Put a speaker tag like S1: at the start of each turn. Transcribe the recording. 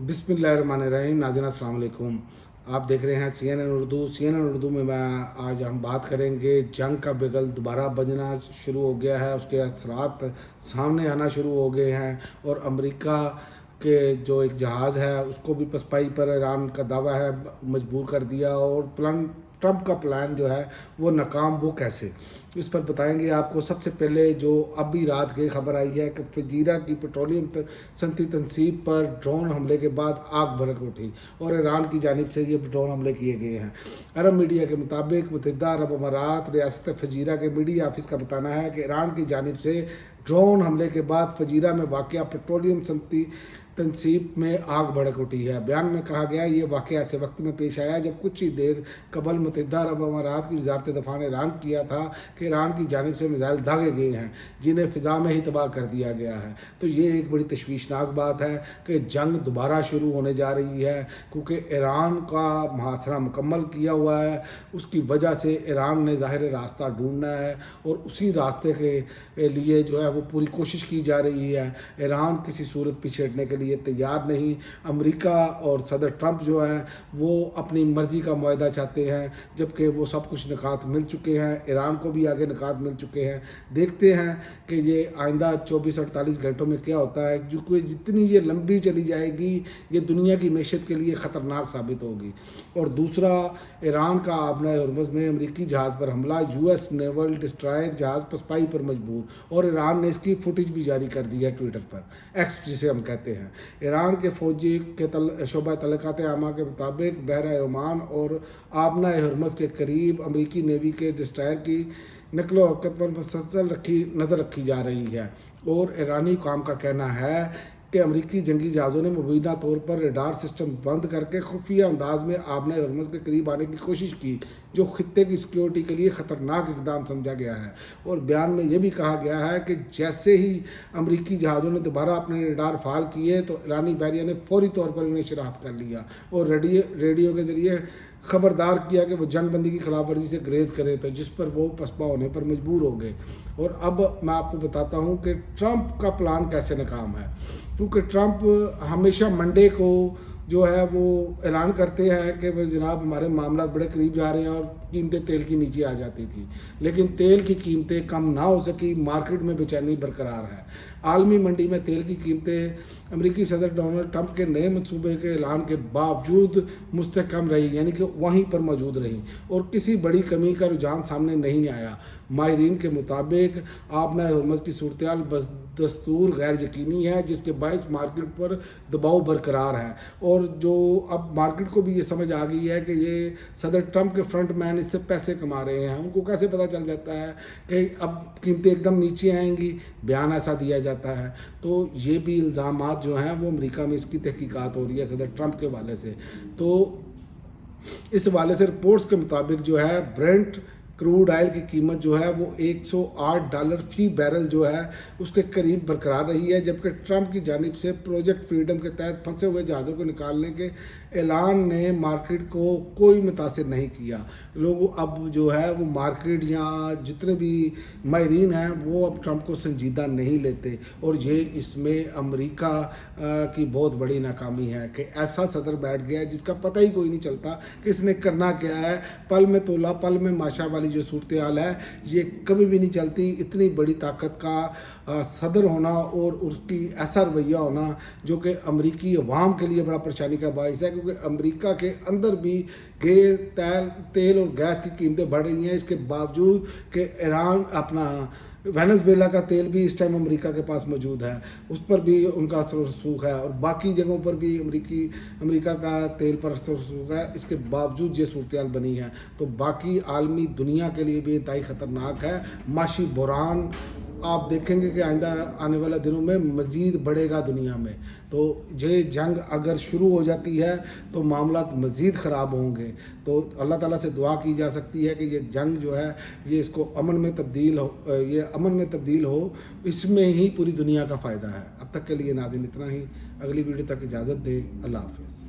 S1: बिस्मिल्लाहिर्रहमानिर्रहीम। नाज़रीन अस्सलाम वालेकुम। आप देख रहे हैं CNN उर्दू में आज हम बात करेंगे जंग का बिगल दोबारा बजना शुरू हो गया है, उसके असरात सामने आना शुरू हो गए हैं और अमेरिका के जो एक जहाज़ है उसको भी पसपाई पर ईरान का दावा है मजबूर कर दिया। और ट्रंप का प्लान जो है वो नाकाम, वो कैसे, इस पर बताएंगे आपको। सबसे पहले जो अभी रात की खबर आई है कि फजीरा की पेट्रोलियम सनती तनसीब पर ड्रोन हमले के बाद आग भड़क उठी और ईरान की जानिब से ये ड्रोन हमले किए गए हैं। अरब मीडिया के मुताबिक मुत्तहिदा अरब अमारात रियासत फजीरा के मीडिया ऑफिस का बताना है कि ईरान की जानिब से ड्रोन हमले के बाद फजीरा में वाक़या पेट्रोलियम सनती तनसीब में आग भड़क उठी है। बयान में कहा गया ये वाक़या ऐसे वक्त में पेश आया जब कुछ ही देर कबल मुत्तहिदा अरब अमारात की वजारत दफ़ा ने ऐलान किया था कि ईरान की जानिब से मिसाइल दागे गए हैं जिन्हें फ़िज़ा में ही तबाह कर दिया गया है। तो ये एक बड़ी तशवीशनाक बात है कि जंग दोबारा शुरू होने जा रही है, क्योंकि ईरान का मुहासरा मुकम्मल किया हुआ है। उसकी वजह से ईरान ने ज़ाहिर रास्ता ढूंढना है और उसी रास्ते के लिए जो है वो पूरी कोशिश की जा रही है। ईरान किसी सूरत पीछे हटने के लिए तैयार नहीं। अमेरिका और सदर ट्रंप जो है वो अपनी मर्ज़ी का मुआहदा चाहते हैं, जबकि वो सब कुछ निकात मिल चुके हैं, ईरान को भी आगे निकात मिल चुके हैं। देखते हैं कि ये आइंदा 24-48 घंटों में क्या होता है, जो कि जितनी ये लंबी चली जाएगी ये दुनिया की मैशत के लिए ख़तरनाक साबित होगी। और दूसरा, ईरान का आबना हॉर्मुज़ में अमेरिकी जहाज़ पर हमला, यूएस नेवल डिस्ट्रॉयर जहाज़ पसपाई पर मजबूर, और ईरान ने इसकी फुटेज भी जारी कर दी है ट्विटर पर, एक्स जिसे हम कहते हैं। ईरान के फौजी के शोबा तलक़ात आमा के मुताबिक बहरा ओमान और आबना हॉर्मुज़ के करीब अमेरिकी नेवी के डिस्ट्रॉयर की नकलो हरकत पर मुसलसल नज़र रखी जा रही है। और ईरानी काम का कहना है कि अमेरिकी जंगी जहाज़ों ने मुबीना तौर पर रडार सिस्टम बंद करके खुफिया अंदाज में आबना हॉर्मुज़ के करीब आने की कोशिश की, जो खित्ते की सिक्योरिटी के लिए ख़तरनाक इकदाम समझा गया है। और बयान में यह भी कहा गया है कि जैसे ही अमेरिकी जहाज़ों ने दोबारा अपने रडार फाल किए तो ईरानी बहरिया ने फौरी तौर पर इन्हें शनाख्त कर लिया और रेडियो के ज़रिए खबरदार किया कि वो जंग बंदी की खिलाफ वर्जी से ग्रेज करें, तो जिस पर वो पसपा होने पर मजबूर हो गए। और अब मैं आपको बताता हूँ कि ट्रंप का प्लान कैसे नाकाम है, क्योंकि ट्रंप हमेशा मंडे को जो है वो ऐलान करते हैं कि भाई जनाब हमारे मामला बड़े करीब जा रहे हैं, और कीमतें तेल की नीचे आ जाती थी, लेकिन तेल की कीमतें कम ना हो सकी, मार्केट में बेचैनी बरकरार है। आलमी मंडी में तेल की कीमतें अमेरिकी सदर डोनाल्ड ट्रंप के नए मनसूबे के ऐलान के बावजूद मुस्तकम रही, यानी कि वहीं पर मौजूद रही, और किसी बड़ी कमी का रुझान सामने नहीं आया। माहिरीन के मुताबिक आबना हॉर्मुज़ की सूरत बस दस्तूर गैर यकीनी है, जिसके बायस मार्केट पर दबाव बरकरार है। और जो अब मार्केट को भी ये समझ आ गई है कि ये सदर ट्रंप के फ्रंट मैन इससे पैसे कमा रहे हैं। उनको कैसे पता चल जाता है कि अब कीमतें एकदम नीचे आएंगी, बयान ऐसा दिया जाता है। तो ये भी इल्ज़ामात जो हैं वो अमेरिका में इसकी तहकीकात हो रही है सदर ट्रंप के हवाले से। तो इस हवाले से रिपोर्ट्स के मुताबिक जो है ब्रेंट क्रूड ऑयल की कीमत जो है वो $108 फी बैरल जो है उसके करीब बरकरार रही है, जबकि ट्रंप की जानिब से प्रोजेक्ट फ्रीडम के तहत फंसे हुए जहाज़ों को निकालने के ऐलान ने मार्केट को कोई मुतासिर नहीं किया। लोग अब जो है वो मार्केट या जितने भी माहिरीन हैं वो अब ट्रंप को संजीदा नहीं लेते, और ये इसमें अमेरिका की बहुत बड़ी नाकामी है कि ऐसा सदर बैठ गया जिसका पता ही कोई नहीं चलता कि इसने करना क्या है। पल में तोला पल में माशा वाली जो सूरत हाल है ये कभी भी नहीं चलती। इतनी बड़ी ताकत का सदर होना और उसकी ऐसा रवैया होना जो कि अमेरिकी अवाम के लिए बड़ा परेशानी का बायस है, क्योंकि अमेरिका के अंदर भी तेल और गैस की कीमतें बढ़ रही हैं, इसके बावजूद कि ईरान अपना वेनेजुएला का तेल भी इस टाइम अमेरिका के पास मौजूद है, उस पर भी उनका रसूख है, और बाकी जगहों पर भी अमेरिका का तेल पर रसूख है। इसके बावजूद ये सूरत हाल बनी है, तो बाकी आलमी दुनिया के लिए भी इंतहाई ख़तरनाक है। माशी बुरान आप देखेंगे कि आइंदा आने वाले दिनों में मज़ीद बढ़ेगा दुनिया में। तो ये जंग अगर शुरू हो जाती है तो मामला मज़ीद ख़राब होंगे। तो अल्लाह ताला से दुआ की जा सकती है कि ये जंग जो है ये इसको अमन में तब्दील हो, इसमें ही पूरी दुनिया का फ़ायदा है। अब तक के लिए नाज़रीन इतना ही। अगली वीडियो तक इजाज़त दे। अल्लाह हाफ़िज़।